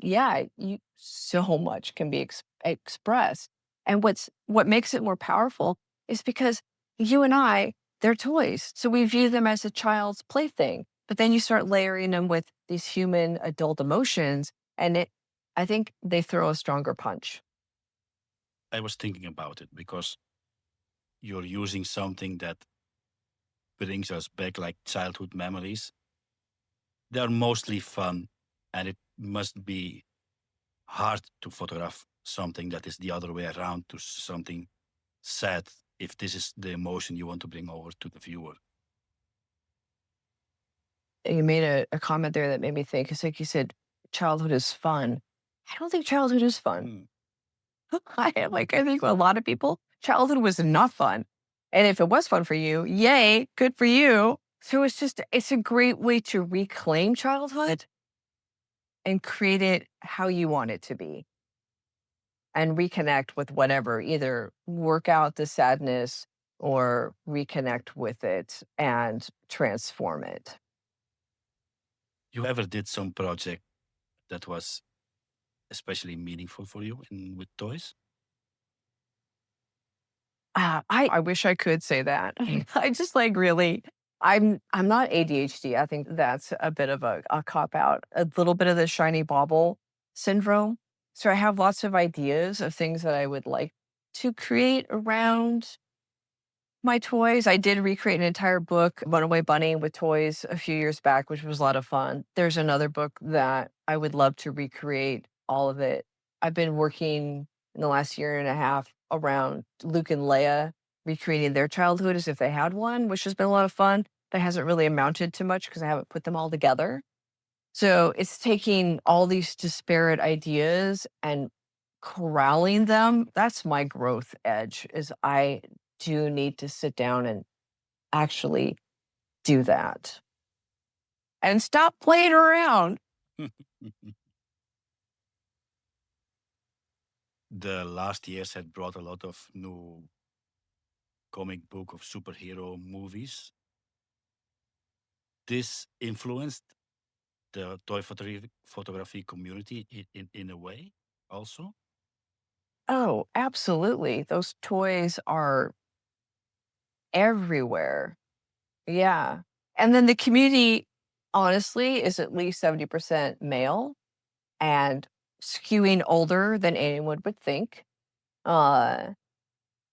Yeah, you so much can be expressed. And what makes it more powerful is because you and I, they're toys, so we view them as a child's plaything. But then you start layering them with these human adult emotions, and I think they throw a stronger punch. I was thinking about it because you're using something that brings us back like childhood memories. They're mostly fun, and it must be hard to photograph something that is the other way around to something sad if this is the emotion you want to bring over to the viewer. You made a comment there that made me think. It's like you said, childhood is fun. I don't think childhood is fun. Hmm. I think a lot of people, childhood was not fun. And if it was fun for you, yay, good for you. So it's a great way to reclaim childhood and create it how you want it to be and reconnect with whatever, either work out the sadness or reconnect with it and transform it. You ever did some project that was especially meaningful for you in with toys? I wish I could say that. I just, like, really I'm not ADHD. I think that's a bit of a cop out, a little bit of the shiny bauble syndrome. So I have lots of ideas of things that I would like to create around my toys. I did recreate an entire book, Runaway Bunny with toys, a few years back, which was a lot of fun. There's another book that I would love to recreate all of it. I've been working in the last year and a half around Luke and Leia, recreating their childhood as if they had one, which has been a lot of fun. That hasn't really amounted to much because I haven't put them all together. So it's taking all these disparate ideas and corralling them. That's my growth edge is I do need to sit down and actually do that and stop playing around. The last years had brought a lot of new comic book of superhero movies. This influenced the toy photography community in a way also. Oh, absolutely. Those toys are everywhere. Yeah. And then the community, honestly, is at least 70% male and skewing older than anyone would think. Uh,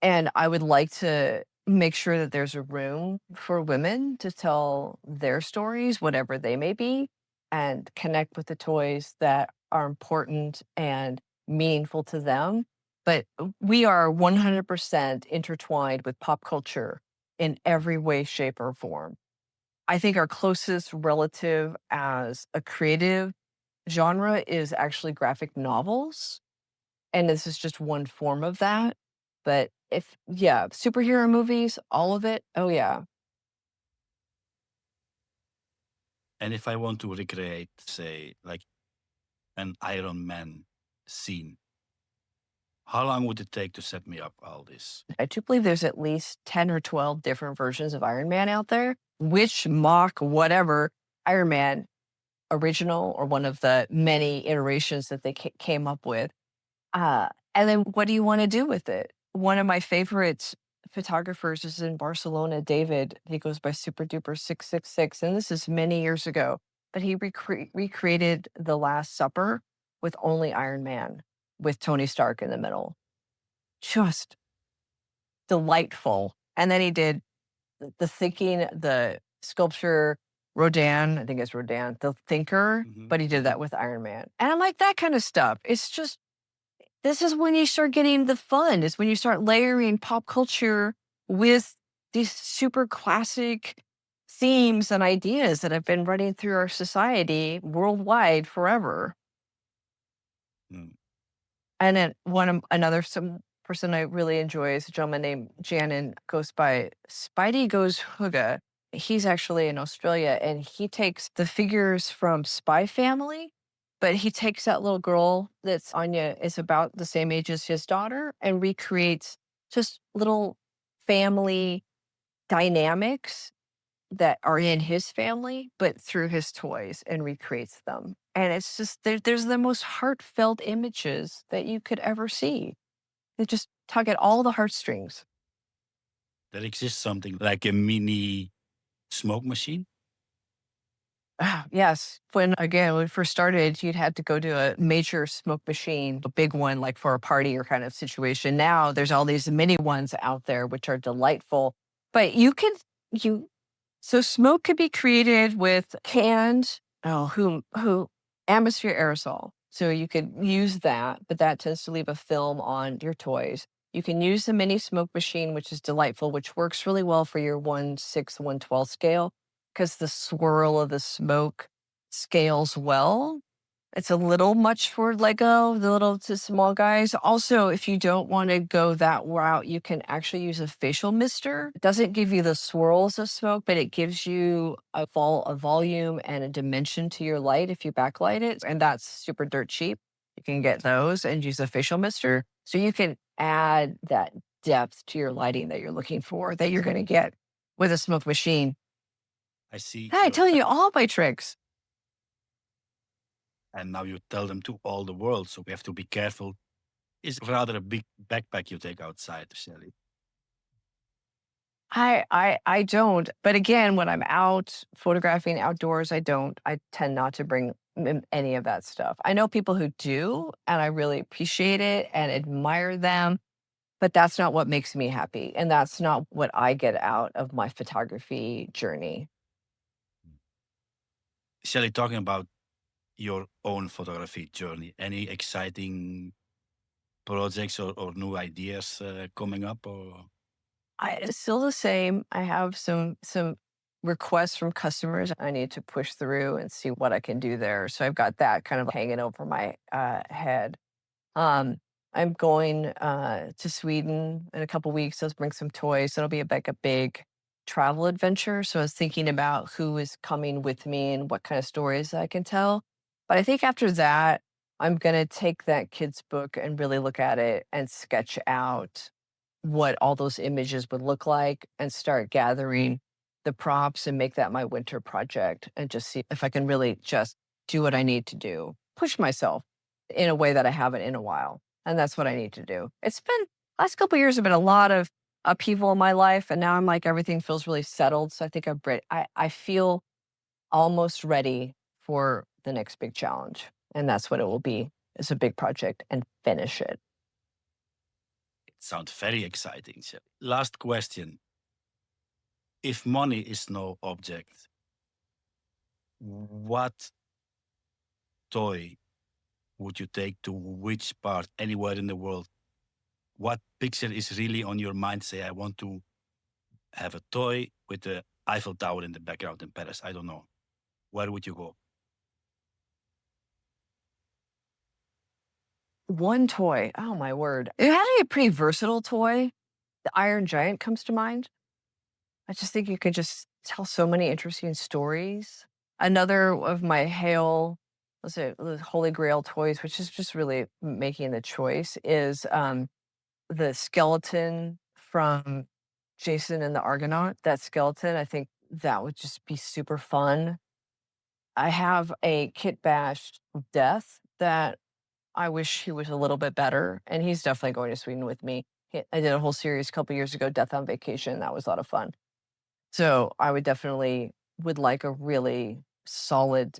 And I would like to make sure that there's a room for women to tell their stories, whatever they may be, and connect with the toys that are important and meaningful to them. But we are 100% intertwined with pop culture in every way, shape, or form. I think our closest relative as a creative genre is actually graphic novels, and this is just one form of that. But if yeah, superhero movies, all of it, oh, yeah. And if I want to recreate, say, like an Iron Man scene, how long would it take to set me up all this? I do believe there's at least 10 or 12 different versions of Iron Man out there, which mock whatever Iron Man original or one of the many iterations that they came up with. And then what do you want to do with it? One of my favorite photographers is in Barcelona, David. He goes by Super Duper 666. And this is many years ago, but he recreated The Last Supper with only Iron Man with Tony Stark in the middle. Just delightful. And then he did the thinking, the sculpture, Rodin, I think it's Rodin, the thinker, Hmm. but he did Hmm. that with Iron Man. And I like that kind of stuff. It's just, this is when you start getting the fun. It's when you start layering pop culture with these super classic themes and ideas that have been running through our society worldwide forever. Mm. And then another some person I really enjoy is a gentleman named Janin, goes by Spidey Goes Hooga. He's actually in Australia and he takes the figures from Spy Family, but he takes that little girl that's Anya is about the same age as his daughter and recreates just little family dynamics that are in his family, but through his toys and recreates them. And it's just there's the most heartfelt images that you could ever see. They just tug at all the heartstrings. There exists something like a mini smoke machine. Yes. When we first started, you'd had to go to a major smoke machine, a big one, like for a party or kind of situation. Now there's all these mini ones out there, which are delightful. But you, so smoke could be created with canned, who atmosphere aerosol. So you could use that, but that tends to leave a film on your toys. You can use the mini smoke machine, which is delightful, which works really well for your 1/6, 1/12 scale because the swirl of the smoke scales well. It's a little much for Lego, the little to small guys. Also, if you don't want to go that route, you can actually use a facial mister. It doesn't give you the swirls of smoke, but it gives you a volume and a dimension to your light if you backlight it. And that's super dirt cheap. You can get those and use a facial mister. So you can add that depth to your lighting that you're looking for that you're going to get with a smoke machine. I see Hey, I'm your telling you all my tricks. and now you tell them to all the world. So we have to be careful. It's rather a big backpack you take outside, Shelly. I don't. But again, when I'm out photographing outdoors, I don't. I tend not to bring any of that stuff. I know people who do, and I really appreciate it and admire them, but that's not what makes me happy. And that's not what I get out of my photography journey. Shelly, talking about your own photography journey, any exciting projects or new ideas coming up? Or It's still the same. I have some requests from customers I need to push through and see what I can do there. So I've got that kind of hanging over my head. Um, I'm going to Sweden in a couple weeks. Let's bring some toys. It'll be like a big travel adventure. So I was thinking about who is coming with me and what kind of stories I can tell. But I think after that, I'm going to take that kid's book and really look at it and sketch out what all those images would look like and start gathering the props and make that my winter project and just see if I can really just do what I need to do, push myself in a way that I haven't in a while. And that's what I need to do. It's been last couple of years have been a lot of upheaval in my life. And now I'm like everything feels really settled. So I think I feel almost ready for the next big challenge. And that's what it will be. It's a big project and finish it. it sounds very exciting. Shelly. Last question. If money is no object, what toy would you take to which part anywhere in the world? What picture is really on your mind? Say, I want to have a toy with the Eiffel Tower in the background in Paris. I don't know. Where would you go? One toy. Oh my word. It had to be a pretty versatile toy. The Iron Giant comes to mind. I just think you could just tell so many interesting stories. Another of my let's say, the holy grail toys, which is just really making the choice, is the skeleton from Jason and the Argonaut. That skeleton, I think that would just be super fun. I have a Kit Bash Death that I wish he was a little bit better, and he's definitely going to Sweden with me. I did a whole series a couple years ago, Death on Vacation. That was a lot of fun. So I would definitely would like a really solid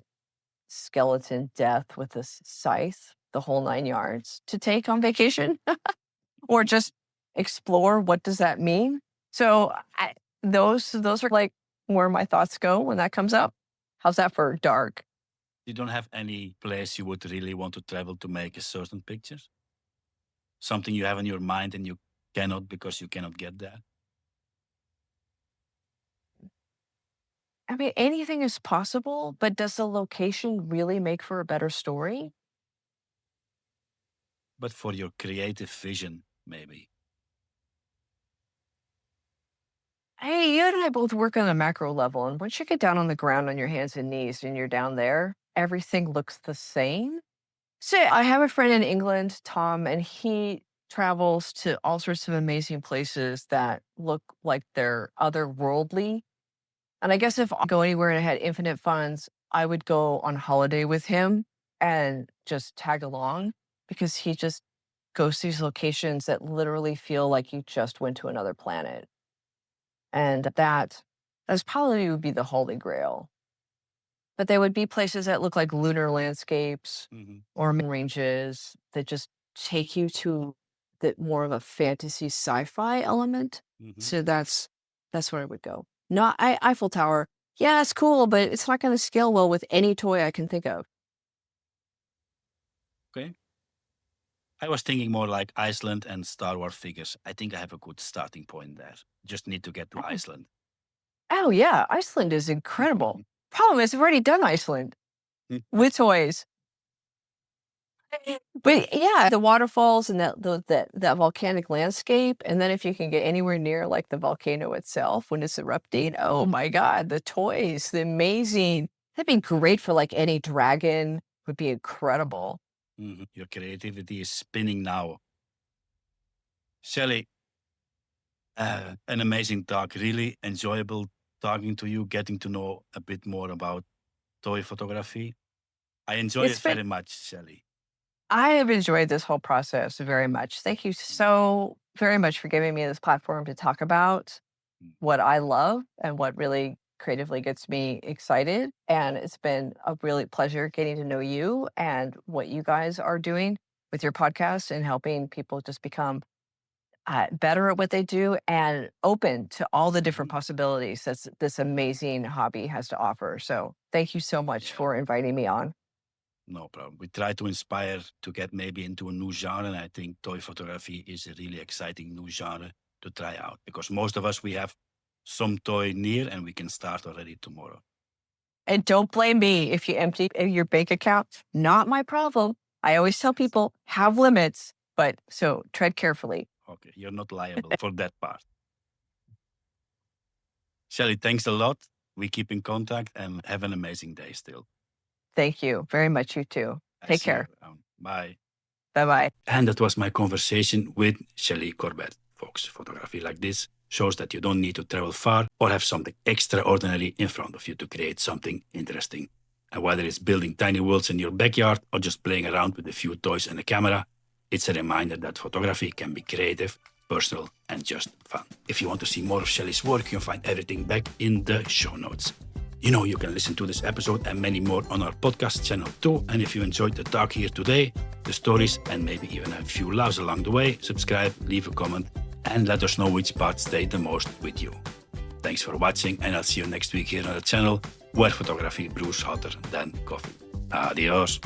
skeleton death with a scythe, the whole 9 yards, to take on vacation or just explore what does that mean. So those are like where my thoughts go when that comes up. How's that for dark? You don't have any place you would really want to travel to make a certain picture? Something you have in your mind and you cannot because you cannot get there? I mean, anything is possible, but does the location really make for a better story? But for your creative vision, maybe. Hey, you and I both work on a macro level, and once you get down on the ground on your hands and knees and you're down there, everything looks the same. So I have a friend in England, Tom, and he travels to all sorts of amazing places that look like they're otherworldly. And I guess if I go anywhere and I had infinite funds, I would go on holiday with him and just tag along because he just goes to these locations that literally feel like you just went to another planet. And that's probably would be the holy grail. But they would be places that look like lunar landscapes or mountain ranges that just take you to the more of a fantasy sci-fi element. So that's where I would go. Not Eiffel Tower. Yeah, it's cool, but it's not going to scale well with any toy I can think of. Okay. I was thinking more like Iceland and Star Wars figures. I think I have a good starting point there. Just need to get to Oh, Iceland. oh yeah, Iceland is incredible. Problem is, I've already done Iceland with toys. But yeah, the waterfalls and that volcanic landscape, and then if you can get anywhere near like the volcano itself when it's erupting, oh my god, the toys, the amazing. That'd be great for like any dragon. Would be incredible. Your creativity is spinning now. Shelly, an amazing talk. Really enjoyable talking to you, getting to know a bit more about toy photography. I enjoy it It's been very much, Shelly. I have enjoyed this whole process very much. Thank you so very much for giving me this platform to talk about what I love and what really creatively gets me excited. And it's been a really pleasure getting to know you and what you guys are doing with your podcast and helping people just become better at what they do and open to all the different possibilities that this amazing hobby has to offer. So thank you so much for inviting me on. No problem. We try to inspire to get maybe into a new genre. And I think toy photography is a really exciting new genre to try out because most of us, we have some toy near and we can start already tomorrow. And don't blame me if you empty your bank account. Not my problem. I always tell people have limits, but so tread carefully. Okay, you're not liable for that part. Shelly, thanks a lot. We keep in contact and have an amazing day still. Thank you very much. You too. Take care. Bye. Bye-bye. And that was my conversation with Shelly Corbett. Folks, photography like this shows that you don't need to travel far or have something extraordinary in front of you to create something interesting. And whether it's building tiny worlds in your backyard or just playing around with a few toys and a camera, it's a reminder that photography can be creative, personal, and just fun. If you want to see more of Shelly's work, you can find everything back in the show notes. You know, you can listen to this episode and many more on our podcast channel too. And if you enjoyed the talk here today, the stories, and maybe even a few laughs along the way, subscribe, leave a comment, and let us know which part stayed the most with you. Thanks for watching, and I'll see you next week here on the channel, where photography brews hotter than coffee. Adios.